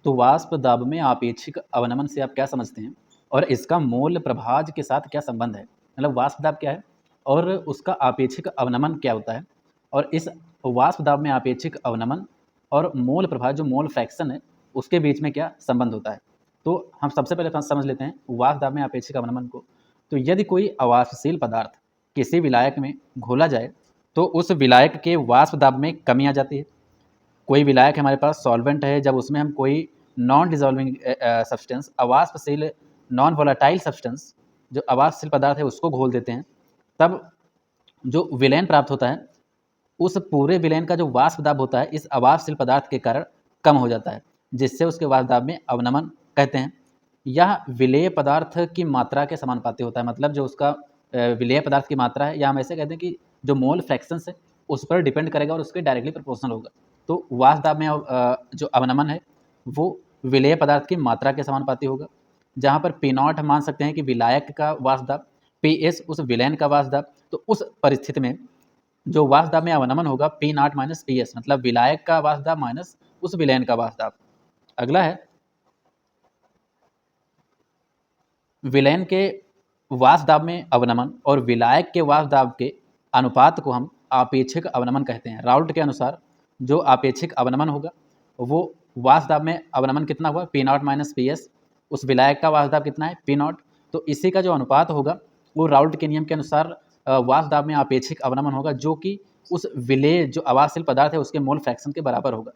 तो वाष्प दाब में आपेक्षिक अवनमन से आप क्या समझते हैं और इसका मोल प्रभाज के साथ क्या संबंध है? मतलब वाष्प दाब क्या है और उसका आपेक्षिक अवनमन क्या होता है, और इस वाष्प दाब में आपेक्षिक अवनमन और मोल प्रभाज जो मोल फ्रैक्शन है उसके बीच में क्या संबंध होता है? तो हम सबसे पहले समझ लेते हैं वाष्प दाब में आपेक्षिक अवनमन को। तो यदि कोई अवाष्पशील पदार्थ किसी विलायक में घोला जाए तो उस विलायक के वाष्प दाब में कमी आ जाती है। कोई विलायक हमारे पास सॉल्वेंट है, जब उसमें हम कोई नॉन डिजॉल्विंग सब्सटेंस, अवाष्पशील नॉन वोलेटाइल सब्सटेंस, जो अवाष्पशील पदार्थ है उसको घोल देते हैं, तब जो विलयन प्राप्त होता है उस पूरे विलयन का जो वाष्प दाब होता है इस अवाष्पशील पदार्थ के कारण कम हो जाता है, जिससे उसके वाष्प दाब में अवनमन कहते हैं। यह विलेय पदार्थ की मात्रा के समानुपाती होता है, मतलब जो उसका विलेय पदार्थ की मात्रा है, या हम ऐसे कहते हैं कि जो मोल फ्रैक्शंस है उस पर डिपेंड करेगा और उसके डायरेक्टली प्रोपोर्शनल होगा। तो वाष्प दाब में जो अवनमन है वो विलेय पदार्थ की मात्रा के समानुपाती होगा, जहाँ पर पी नॉट हम मान सकते हैं कि विलायक का वाष्प दाब, पी एस उस विलयन का वाष्प दाब। तो उस परिस्थिति में जो वाष्प दाब में अवनमन होगा P naught minus P S, मतलब विलायक का वाष्प दाब माइनस उस विलयन का वाष्प दाब। अगला है विलयन के वाष्प दाब में अवनमन और विलायक के वाष्प दाब के अनुपात को हम आपेक्षिक अवनमन कहते हैं। राउल्ट के अनुसार जो आपेक्षिक अवनमन होगा वो वाष्प दाब में अवनमन कितना हुआ P naught minus P S, उस विलायक का वाष्प दाब कितना है पी नॉट। तो इसी का जो अनुपात होगा वो राउल्ट के नियम के अनुसार वाष्प दाब में आपेक्षिक अवनमन होगा, जो कि उस विलेय जो अवाष्पशील पदार्थ है उसके मोल फ्रैक्शन के बराबर होगा।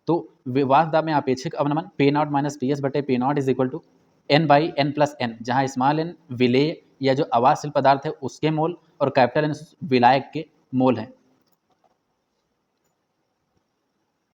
तो वाष्प दाब में आपेक्षिक अवनमन P naught minus P S बटे P naught is equal to N by N plus N, जहाँ स्मॉल एन विलेय या जो अवाष्पशील पदार्थ है उसके मोल और कैपिटल एन विलायक के मोल हैं।